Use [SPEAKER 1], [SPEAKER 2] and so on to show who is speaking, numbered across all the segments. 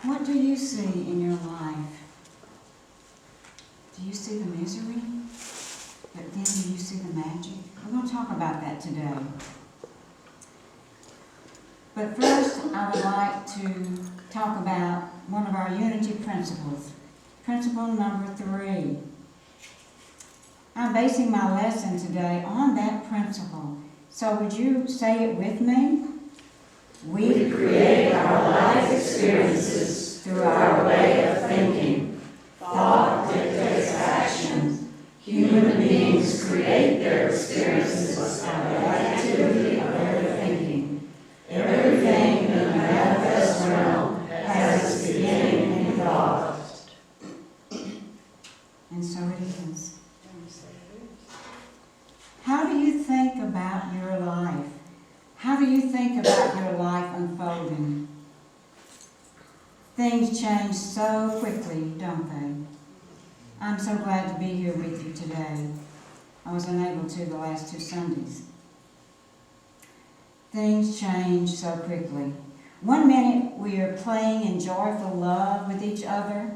[SPEAKER 1] What do you see in your life? Do you see the misery? But then do you see the magic? We're going to talk about that today. But first, I would like to talk about one of our unity principles. Principle number 3. I'm basing my lesson today on that principle. So would you say it with me?
[SPEAKER 2] We create our life experiences through our way of thinking. Thought dictates action. Human beings create their experiences out of the activity of their thinking. Everything in the manifest realm has its beginning in thought.
[SPEAKER 1] And so it is. How do you think about your life? How do you think about your life unfolding? Things change so quickly, don't they? I'm so glad to be here with you today. I was unable to the last 2 Sundays. Things change so quickly. One minute we are playing in joyful love with each other,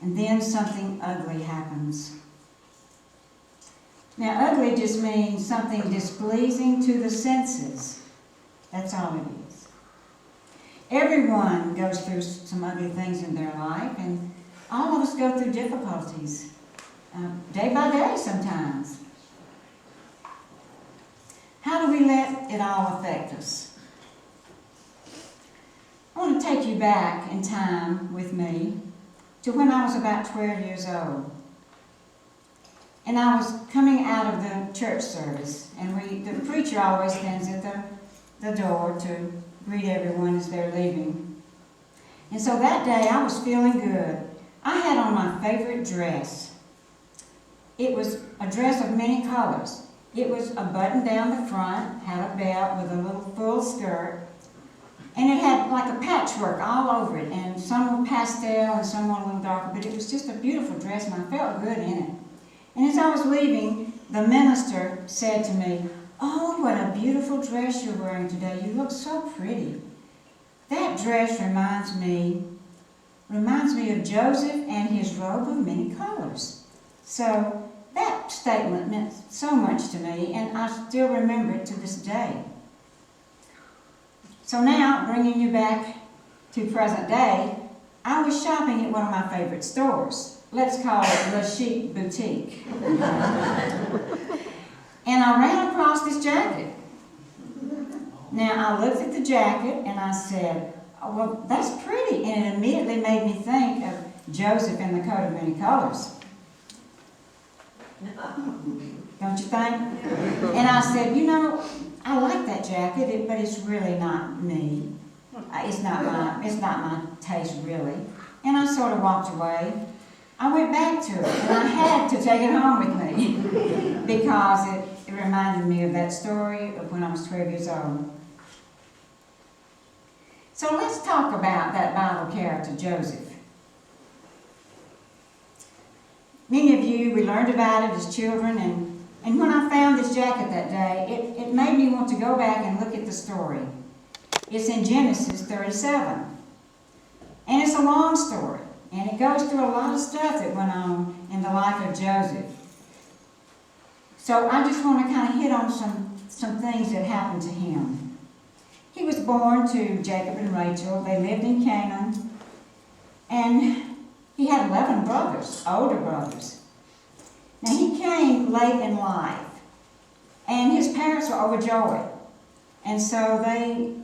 [SPEAKER 1] and then something ugly happens. Now, ugly just means something displeasing to the senses. That's all it is. Everyone goes through some ugly things in their life, and all of us go through difficulties, day by day sometimes. How do we let it all affect us? I want to take you back in time with me to when I was about 12 years old. And I was coming out of the church service, and the preacher always stands at the door to greet everyone as they're leaving. And so that day I was feeling good. I had on my favorite dress. It was a dress of many colors. It was a button down the front, had a belt with a little full skirt, and it had like a patchwork all over it, and some were pastel and some were a little darker, but it was just a beautiful dress, and I felt good in it. And as I was leaving, the minister said to me, "Oh, what a beautiful dress you're wearing today. You look so pretty." That dress reminds me of Joseph and his robe of many colors. So that statement meant so much to me, and I still remember it to this day. So now, bringing you back to present day, I was shopping at one of my favorite stores. Let's call it Le Chic Boutique. And I ran across this jacket. Now, I looked at the jacket and I said, "Oh, well, that's pretty." And it immediately made me think of Joseph in the coat of many colors. Don't you think? And I said, I like that jacket, but it's really not me. It's not my taste, really. And I sort of walked away. I went back to it, and I had to take it home with me because it reminded me of that story of when I was 12 years old. So let's talk about that Bible character, Joseph. Many of you, we learned about it as children, and when I found this jacket that day, it made me want to go back and look at the story. It's in Genesis 37, and it's a long story. And it goes through a lot of stuff that went on in the life of Joseph. So I just want to kind of hit on some things that happened to him. He was born to Jacob and Rachel. They lived in Canaan. And he had 11 brothers, older brothers. Now he came late in life. And his parents were overjoyed. And so they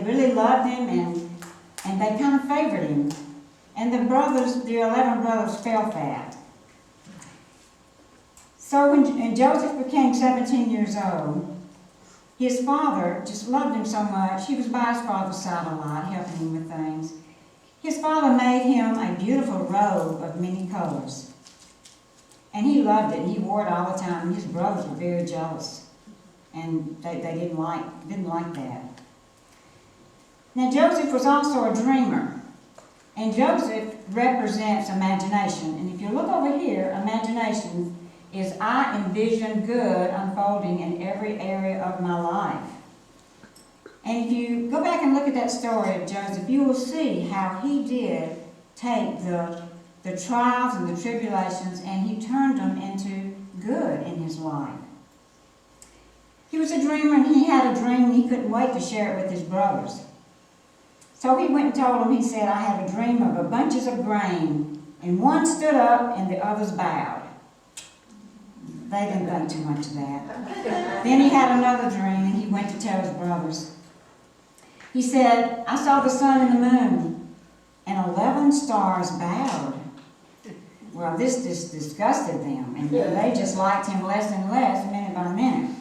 [SPEAKER 1] really loved him, and they kind of favored him. And the 11 brothers fell fat. So when Joseph became 17 years old, his father just loved him so much. He was by his father's side a lot, helping him with things. His father made him a beautiful robe of many colors. And he loved it, and he wore it all the time. And his brothers were very jealous, and they didn't like that. Now, Joseph was also a dreamer, and Joseph represents imagination. And if you look over here, imagination is I envision good unfolding in every area of my life. And if you go back and look at that story of Joseph, you will see how he did take the trials and the tribulations and he turned them into good in his life. He was a dreamer and he had a dream and he couldn't wait to share it with his brothers. So he went and told them, he said, I had a dream of a bunches of grain, and one stood up and the others bowed. They didn't think too much of that. Then he had another dream and he went to tell his brothers. He said, I saw the sun and the moon, and 11 stars bowed. Well, this just disgusted them, and they just liked him less and less, minute by minute.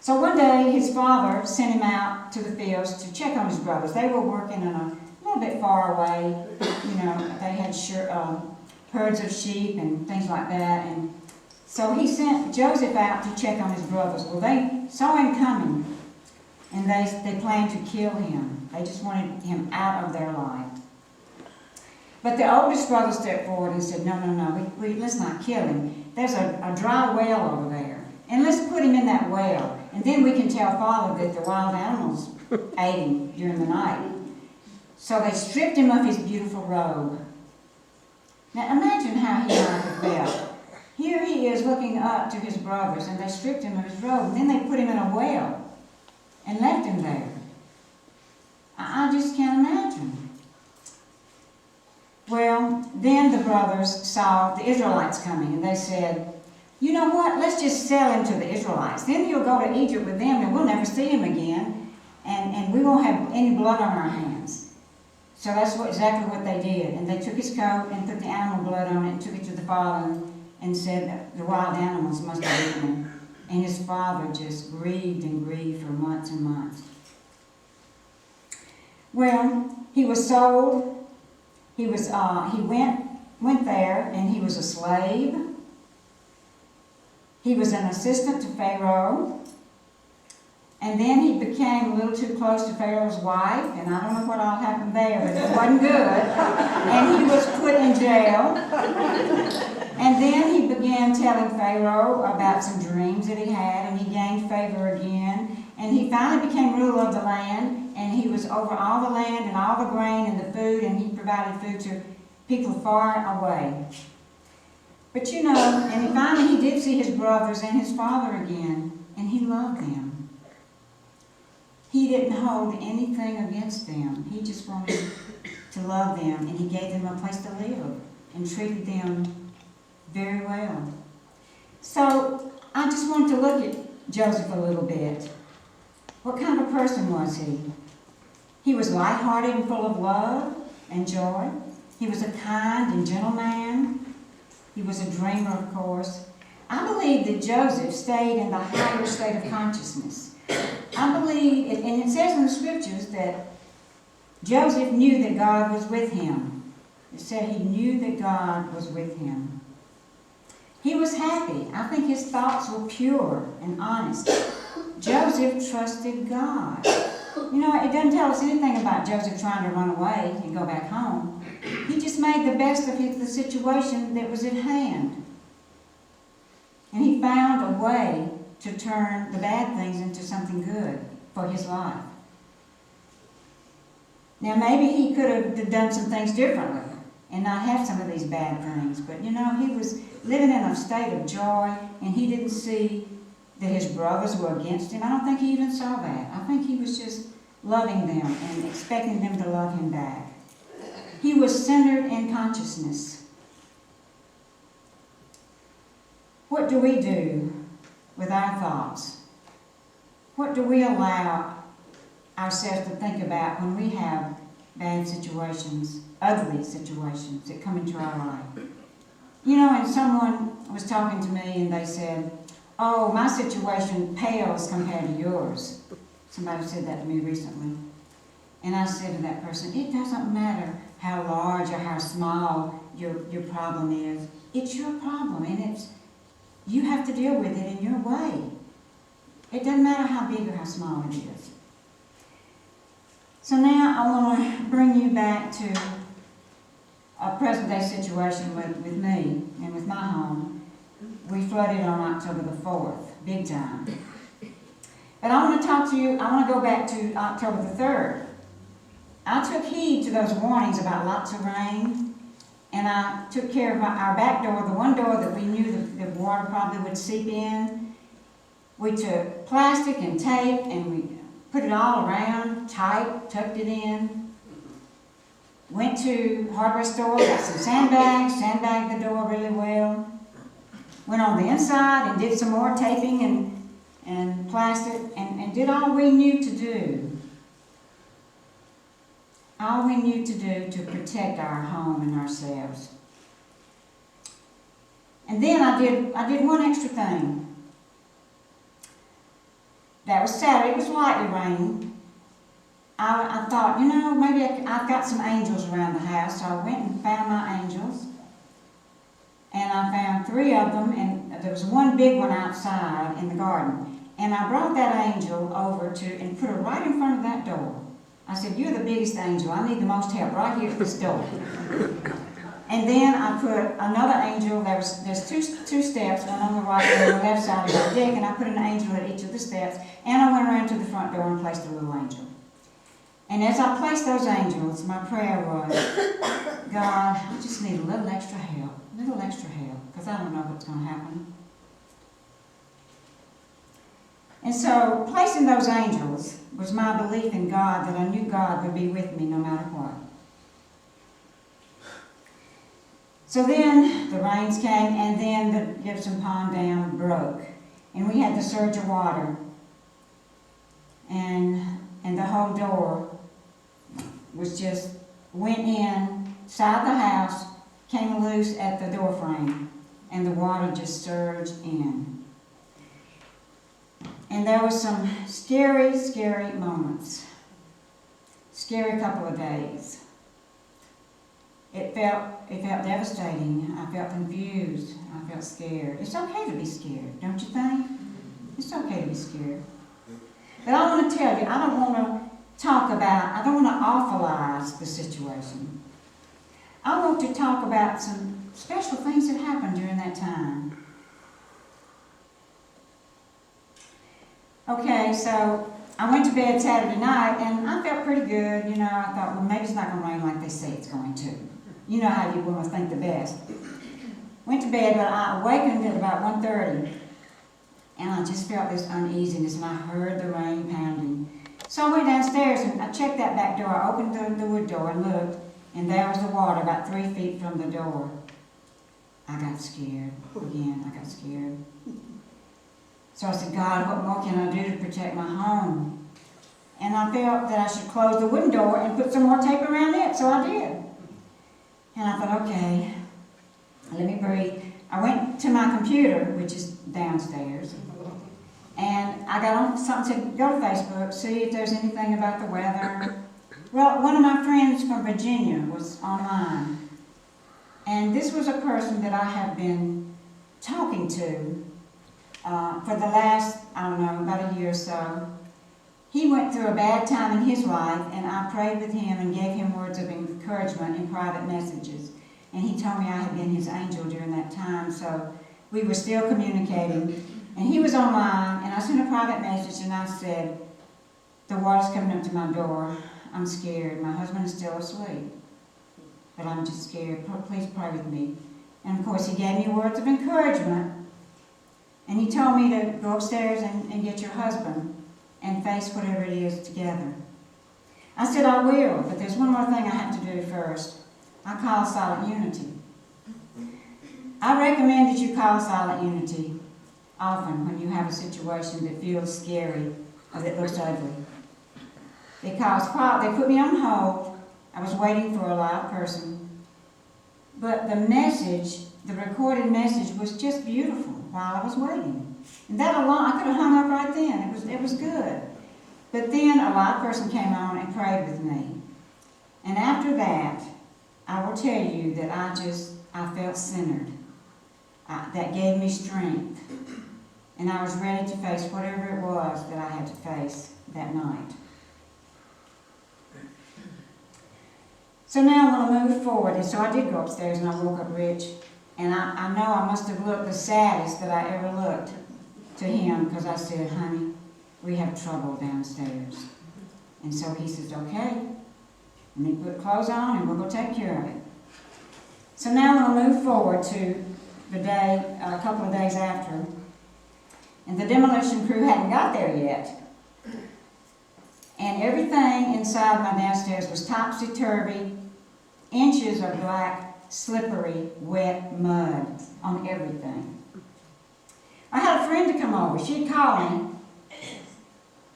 [SPEAKER 1] So one day, his father sent him out to the fields to check on his brothers. They were working in a little bit far away. They had herds of sheep and things like that. And so he sent Joseph out to check on his brothers. Well, they saw him coming, and they planned to kill him. They just wanted him out of their life. But the oldest brother stepped forward and said, no, let's not kill him. There's a dry well over there, and let's put him in that well. And then we can tell Father that the wild animals ate him during the night. So they stripped him of his beautiful robe. Now imagine how he might have felt. Here he is looking up to his brothers, and they stripped him of his robe. And then they put him in a well and left him there. I just can't imagine. Well, then the brothers saw the Israelites coming, and they said, you know what, let's just sell him to the Israelites. Then he'll go to Egypt with them, and we'll never see him again, and we won't have any blood on our hands. So that's exactly what they did. And they took his coat and put the animal blood on it and took it to the father and said the wild animals must have eaten him. And his father just grieved and grieved for months and months. Well, he was sold. He went there, and he was a slave. He was an assistant to Pharaoh. And then he became a little too close to Pharaoh's wife, and I don't know what all happened there, but it wasn't good. And he was put in jail. And then he began telling Pharaoh about some dreams that he had, and he gained favor again. And he finally became ruler of the land, and he was over all the land and all the grain and the food, and he provided food to people far away. But and finally he did see his brothers and his father again, and he loved them. He didn't hold anything against them. He just wanted to love them, and he gave them a place to live and treated them very well. So I just wanted to look at Joseph a little bit. What kind of a person was he? He was lighthearted and full of love and joy. He was a kind and gentle man. He was a dreamer, of course. I believe that Joseph stayed in the higher state of consciousness. I believe, and it says in the scriptures that Joseph knew that God was with him. It said he knew that God was with him. He was happy. I think his thoughts were pure and honest. Joseph trusted God. It doesn't tell us anything about Joseph trying to run away and go back home. He just made the best of the situation that was at hand. And he found a way to turn the bad things into something good for his life. Now, maybe he could have done some things differently and not have some of these bad things. But, he was living in a state of joy, and he didn't see that his brothers were against him. I don't think he even saw that. I think he was just loving them and expecting them to love him back. He was centered in consciousness. What do we do with our thoughts? What do we allow ourselves to think about when we have bad situations, ugly situations that come into our life? And someone was talking to me and they said, oh, my situation pales compared to yours. Somebody said that to me recently. And I said to that person, it doesn't matter how large or how small your problem is. It's your problem, and you have to deal with it in your way. It doesn't matter how big or how small it is. So now I want to bring you back to a present-day situation with me and with my home. We flooded on October the 4th, big time. But I want to talk to you, I want to go back to October the 3rd. I took heed to those warnings about lots of rain, and I took care of our back door, the one door that we knew the water probably would seep in. We took plastic and tape and we put it all around, tight, tucked it in. Went to hardware store, got some sandbags, sandbagged the door really well. Went on the inside and did some more taping and plastic and did all we knew to do. All we knew to do to protect our home and ourselves. And then I did one extra thing. That was Saturday. It was lightly raining. I thought, you know, maybe I've got some angels around the house, so I went and found my angels. And I found 3 of them, and there was one big one outside in the garden. And I brought that angel over and put her right in front of that door. I said, you're the biggest angel. I need the most help right here at this door. And then I put another angel. There's two steps, one on the right and on the left side of the deck, and I put an angel at each of the steps. And I went around to the front door and placed a little angel. And as I placed those angels, my prayer was, God, I just need a little extra help, because I don't know what's going to happen. And so placing those angels was my belief in God, that I knew God would be with me no matter what. So then the rains came, and then the gypsum pond dam broke. And we had the surge of water. And the whole door was just, went inside the house, came loose at the door frame, and the water just surged in. And there were some scary, scary moments. Scary couple of days. It felt devastating. I felt confused. I felt scared. It's okay to be scared, don't you think? It's okay to be scared. But I want to tell you, I don't want to awfulize the situation. I want to talk about some special things that happened during that time. Okay, so I went to bed Saturday night, and I felt pretty good. You know, I thought, well, maybe it's not going to rain like they say it's going to. You know how you want to think the best. Went to bed, but I awakened at about 1:30, and I just felt this uneasiness, and I heard the rain pounding. So I went downstairs, and I checked that back door. I opened the wood door and looked, and there was the water about 3 feet from the door. I got scared. Again, I got scared. So I said, God, what more can I do to protect my home? And I felt that I should close the wooden door and put some more tape around it, so I did. And I thought, okay, let me breathe. I went to my computer, which is downstairs, and I got on something to go to Facebook, see if there's anything about the weather. Well, one of my friends from Virginia was online, and this was a person that I have been talking to for the last, I don't know, about a year or so. He went through a bad time in his life, and I prayed with him and gave him words of encouragement in private messages. And he told me I had been his angel during that time, so we were still communicating. And he was online, and I sent a private message, and I said, the water's coming up to my door. I'm scared. My husband is still asleep, but I'm just scared. Please pray with me. And of course, he gave me words of encouragement. And he told me to go upstairs and get your husband and face whatever it is together. I said, I will, but there's one more thing I have to do first. I call Silent Unity. I recommend that you call Silent Unity often when you have a situation that feels scary or that looks ugly. Because they put me on hold. I was waiting for a live person. But the message, the recorded message, was just beautiful while I was waiting. And that alone, I could have hung up right then. It was good. But then a live person came on and prayed with me. And after that, I will tell you that I felt centered. That gave me strength. And I was ready to face whatever it was that I had to face that night. So now I want to move forward. And so I did go upstairs and I woke up Rich. And I know I must have looked the saddest that I ever looked to him, because I said, honey, we have trouble downstairs. And so he says, okay, let me put clothes on and we'll go take care of it. So now we'll move forward to the day, a couple of days after, and the demolition crew hadn't got there yet. And everything inside my downstairs was topsy-turvy, inches of black, slippery, wet mud on everything. I had a friend to come over. She'd call me,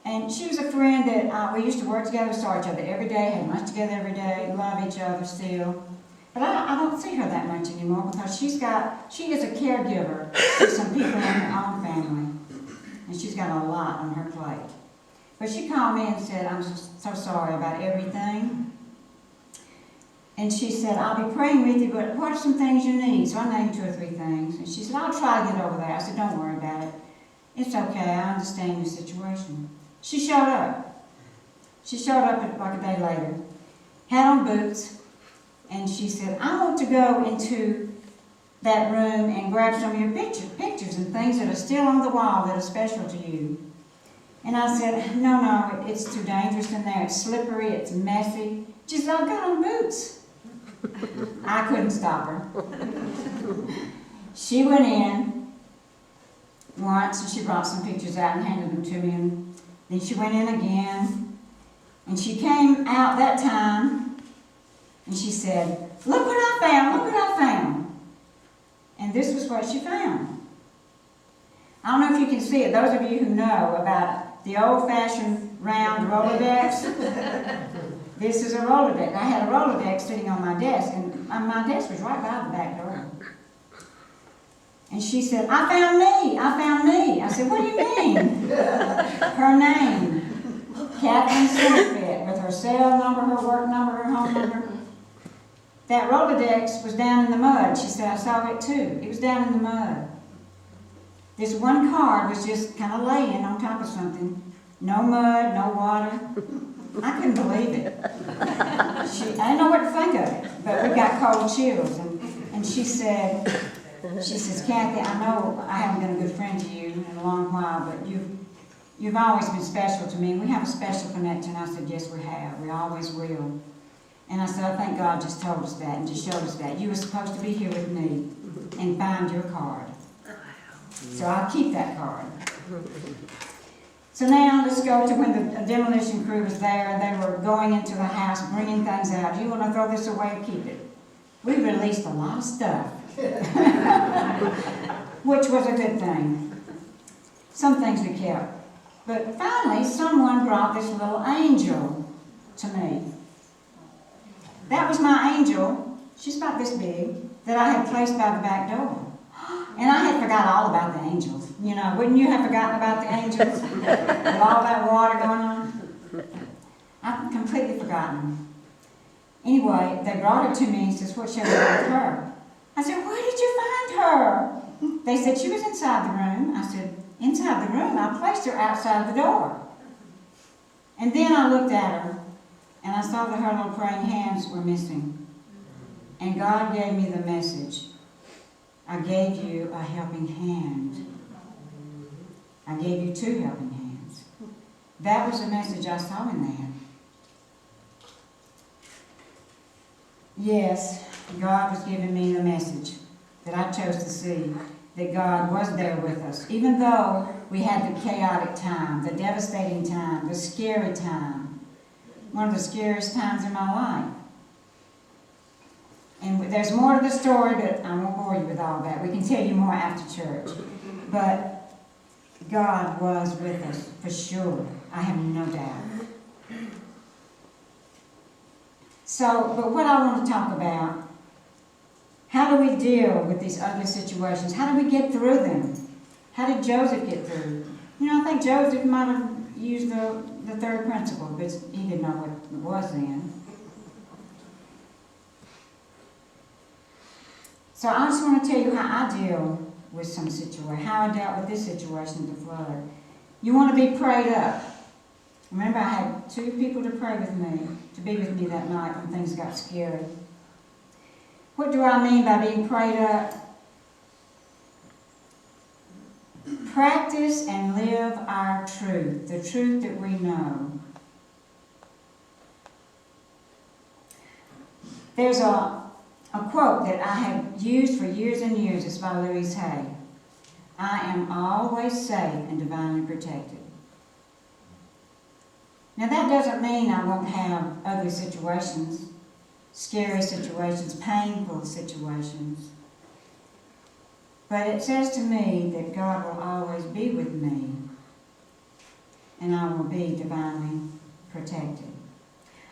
[SPEAKER 1] and she was a friend that we used to work together, saw each other every day, had lunch together every day, love each other still. But I don't see her that much anymore because she is a caregiver for some people in her own family, and she's got a lot on her plate. But she called me and said, I'm so sorry about everything. And she said, I'll be praying with you, but what are some things you need? So I named 2 or 3 things. And she said, I'll try to get over there. I said, don't worry about it. It's okay, I understand your situation. She showed up. She showed up like a day later, had on boots, and she said, I want to go into that room and grab some of your pictures and things that are still on the wall that are special to you. And I said, no, it's too dangerous in there. It's slippery, it's messy. She said, I've got on boots. I couldn't stop her. She went in once and she brought some pictures out and handed them to me. And then she went in again. And she came out that time and she said, look what I found, look what I found. And this was what she found. I don't know if you can see it. Those of you who know about the old-fashioned round Rolodex, this is a Rolodex. I had a Rolodex sitting on my desk, and my desk was right by the back door. And she said, I found me. I said, what do you mean? Her name, Kathleene Smith, with her cell number, her work number, her home number. That Rolodex was down in the mud. She said, I saw it too. It was down in the mud. This one card was just kind of laying on top of something. No mud, no water. I couldn't believe it. I didn't know what to think of it, but we got cold chills. And she says, Kathy, I know I haven't been a good friend to you in a long while, but you've always been special to me. We have a special connection. I said, yes, we have. We always will. And I said, I think God just told us that and just showed us that. You were supposed to be here with me and find your card. So I'll keep that card. So now let's go to when the demolition crew was there and they were going into the house, bringing things out. Do you want to throw this away or keep it? We released a lot of stuff, which was a good thing. Some things we kept. But finally, someone brought this little angel to me. That was my angel. She's about this big, that I had placed by the back door. And I had forgot all about the angels. You know, wouldn't you have forgotten about the angels? With all that water going on? I've completely forgotten. Anyway, they brought her to me and says, what shall we do with her? I said, where did you find her? They said, she was inside the room. I said, inside the room? I placed her outside the door. And then I looked at her, and I saw that her little praying hands were missing. And God gave me the message. I gave you a helping hand. I gave you 2 helping hands. That was the message I saw in that. Yes, God was giving me the message that I chose to see, that God was there with us. Even though we had the chaotic time, the devastating time, the scary time, one of the scariest times in my life. And there's more to the story, but I won't bore you with all that. We can tell you more after church. But God was with us, for sure. I have no doubt. So, but what I want to talk about, how do we deal with these ugly situations? How do we get through them? How did Joseph get through? You know, I think Joseph might have used the 3rd principle, but he didn't know what it was then. So I just want to tell you how I deal with some situation, how I dealt with this situation with the flood. You want to be prayed up. Remember, I had 2 people to pray with me, to be with me that night when things got scary. What do I mean by being prayed up? practice and live our truth, the truth that we know. There's a quote that I have used for years and years. It's by Louise Hay. I am always safe and divinely protected. Now that doesn't mean I won't have ugly situations, scary situations, painful situations. But it says to me that God will always be with me and I will be divinely protected.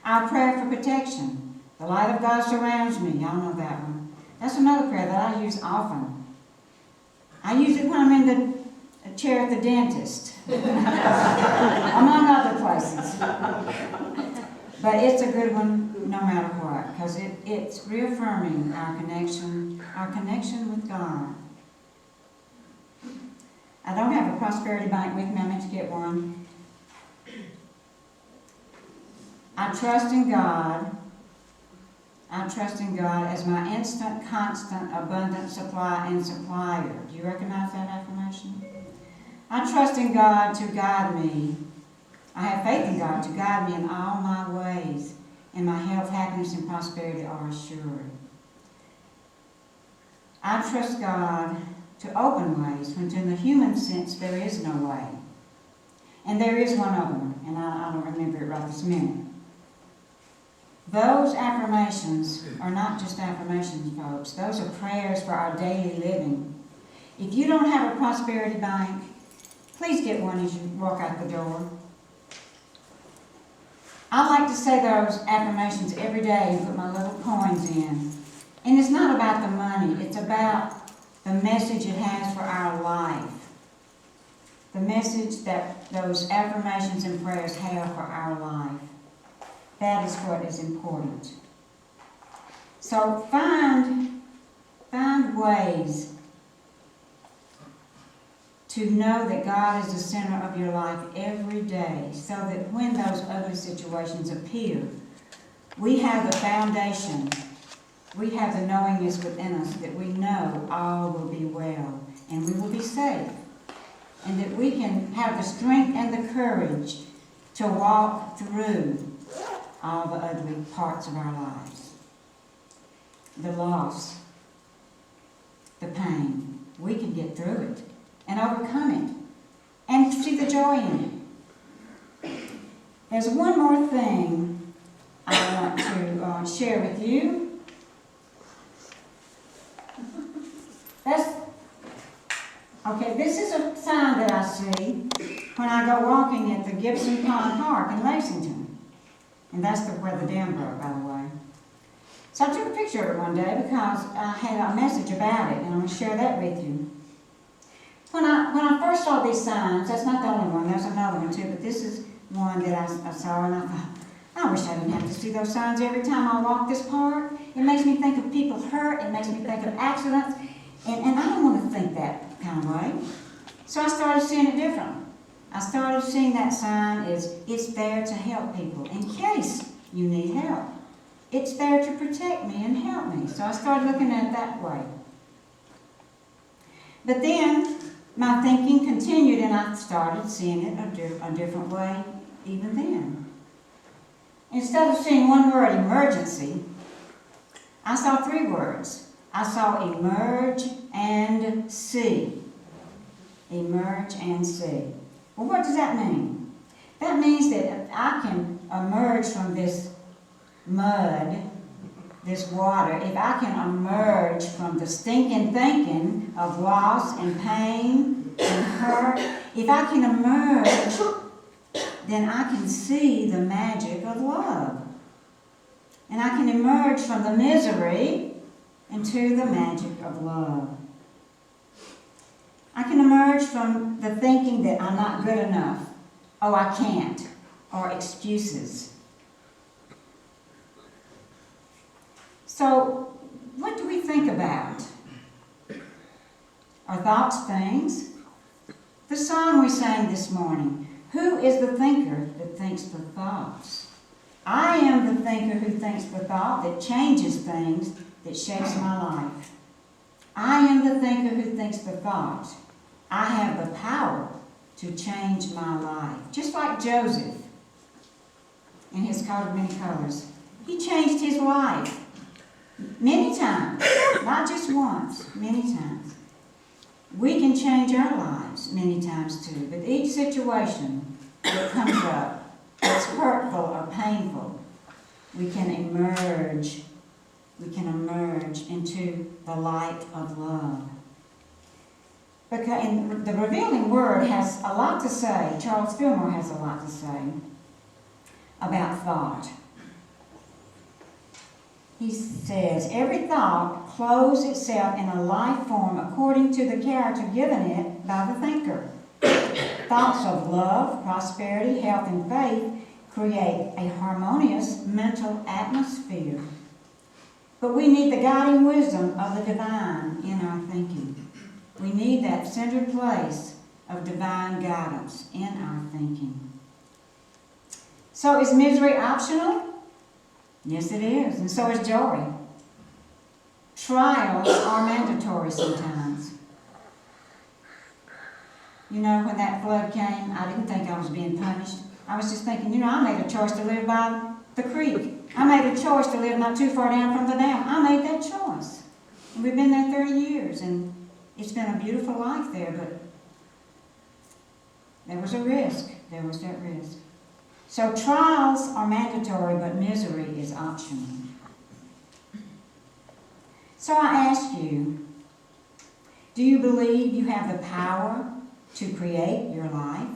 [SPEAKER 1] Our prayer for protection. The light of God surrounds me. Y'all know that one. That's another prayer that I use often. I use it when I'm in the chair at the dentist, among other places. But it's a good one no matter what, because it's reaffirming our connection with God. I don't have a prosperity bank with me. I meant to get one. I trust in God. I trust in God as my instant, constant, abundant supply and supplier. Do you recognize that affirmation? I trust in God to guide me. I have faith in God to guide me in all my ways, and my health, happiness, and prosperity are assured. I trust God to open ways when in the human sense there is no way. And there is one other one, and I don't remember it right this minute. Those affirmations are not just affirmations, folks. Those are prayers for our daily living. If you don't have a prosperity bank, please get one as you walk out the door. I like to say those affirmations every day and put my little coins in. And it's not about the money. It's about the message it has for our life. The message that those affirmations and prayers have for our life. That is what is important. So find ways to know that God is the center of your life every day, so that when those ugly situations appear, we have the foundation, we have the knowingness within us that we know all will be well and we will be safe, and that we can have the strength and the courage to walk through all the ugly parts of our lives. The loss, the pain. We can get through it and overcome it and see the joy in it. There's one more thing I want to share with you. This is a sign that I see when I go walking at the Gibson Pond Park in Lexington. And that's where the dam broke, by the way. So I took a picture of it one day because I had a message about it, and I'm going to share that with you. When I first saw these signs, that's not the only one, there's another one too, but this is one that I saw, and I thought, I wish I didn't have to see those signs every time I walk this park. It makes me think of people hurt, it makes me think of accidents, and I don't want to think that kind of way. So I started seeing it differently. I started seeing that sign as it's there to help people in case you need help. It's there to protect me and help me. So I started looking at it that way. But then my thinking continued and I started seeing it a different way even then. Instead of seeing one word, emergency, I saw three words. I saw emerge and see. Emerge and see. Well, what does that mean? That means that if I can emerge from this mud, this water, if I can emerge from the stinking thinking of loss and pain and hurt, if I can emerge, then I can see the magic of love. And I can emerge from the misery into the magic of love. I can emerge from the thinking that I'm not good enough, oh, I can't, or excuses. So, what do we think about? Are thoughts things? The song we sang this morning, who is the thinker that thinks the thoughts? I am the thinker who thinks the thought that changes things, that shapes my life. I am the thinker who thinks the thought I have the power to change my life. Just like Joseph in his coat of many colors. He changed his life many times, not just once, many times. We can change our lives many times too, but each situation that comes up that's hurtful or painful, we can emerge into the light of love. Because and the revealing word has a lot to say. Charles Fillmore has a lot to say about thought. He says, every thought clothes itself in a life form according to the character given it by the thinker. Thoughts of love, prosperity, health, and faith create a harmonious mental atmosphere. But we need the guiding wisdom of the divine in our thinking. We need that centered place of divine guidance in our thinking. So is misery optional? Yes, it is, and so is joy. Trials are mandatory sometimes. You know, when that flood came, I didn't think I was being punished. I was just thinking, I made a choice to live by the creek. I made a choice to live not too far down from the dam. I made that choice. And we've been there 30 years, and it's been a beautiful life there, but there was a risk. There was that risk. So trials are mandatory, but misery is optional. So I ask you, do you believe you have the power to create your life?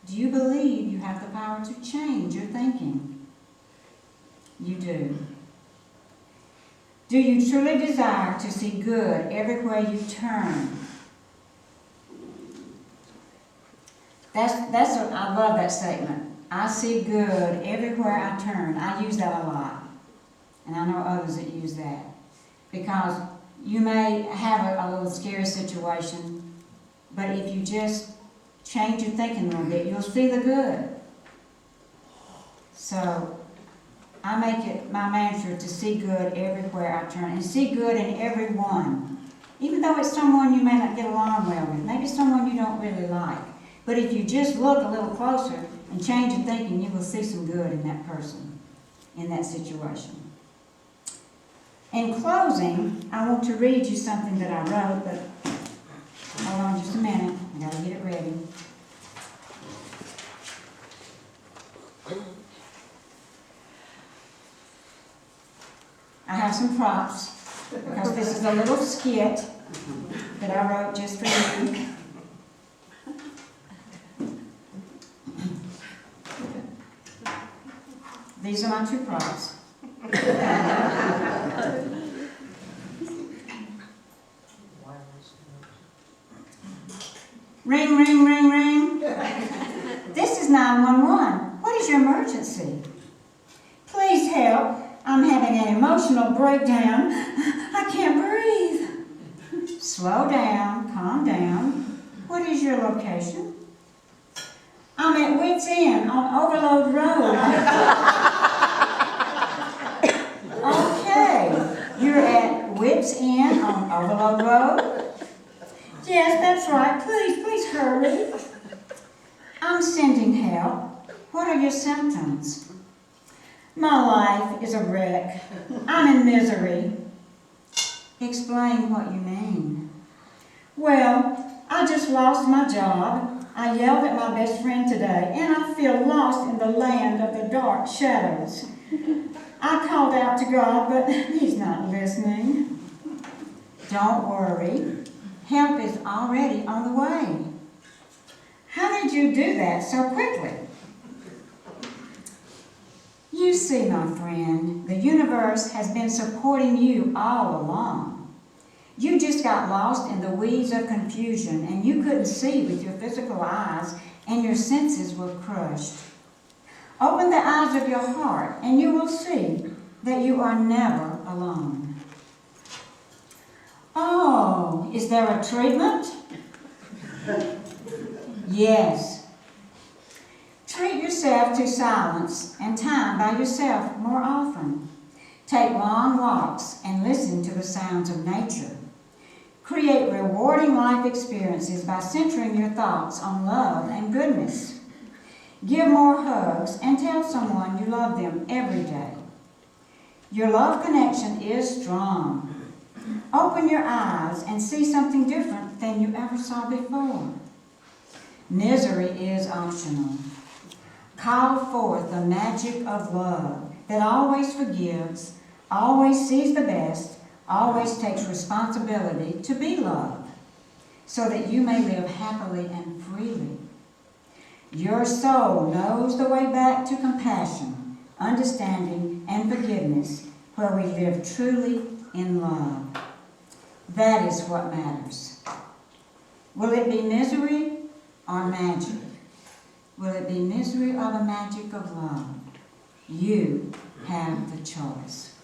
[SPEAKER 1] Do you believe you have the power to change your thinking? You do. Do you truly desire to see good everywhere you turn? I love that statement. I see good everywhere I turn. I use that a lot. And I know others that use that. Because you may have a little scary situation, but if you just change your thinking a little bit, you'll see the good. So I make it my mantra to see good everywhere I turn and see good in everyone. Even though it's someone you may not get along well with, maybe someone you don't really like. But if you just look a little closer and change your thinking, you will see some good in that person, in that situation. In closing, I want to read you something that I wrote, but hold on just a minute. I got to get it ready. I have some props, because this is a little skit that I wrote just for you. These are my two props. Ring, ring, ring, ring. This is 911. What is your emergency? Please help. I'm having an emotional breakdown. I can't breathe. Slow down, calm down. What is your location? I'm at Wits End on Overload Road. Okay, you're at Wits End on Overload Road? Yes, that's right. Please hurry. I'm sending help. What are your symptoms? My life is a wreck. I'm in misery. Explain what you mean. Well, I just lost my job. I yelled at my best friend today, and I feel lost in the land of the dark shadows. I called out to God, but He's not listening. Don't worry. Help is already on the way. How did you do that so quickly? You see, my friend, the universe has been supporting you all along. You just got lost in the weeds of confusion, and you couldn't see with your physical eyes, and your senses were crushed. Open the eyes of your heart, and you will see that you are never alone. Oh, is there a treatment? Yes. Treat yourself to silence and time by yourself more often. Take long walks and listen to the sounds of nature. Create rewarding life experiences by centering your thoughts on love and goodness. Give more hugs and tell someone you love them every day. Your love connection is strong. Open your eyes and see something different than you ever saw before. Misery is optional. Call forth the magic of love that always forgives, always sees the best, always takes responsibility to be loved, so that you may live happily and freely. Your soul knows the way back to compassion, understanding, and forgiveness, where we live truly in love. That is what matters. Will it be misery or magic? Will it be misery or the magic of love? You have the choice.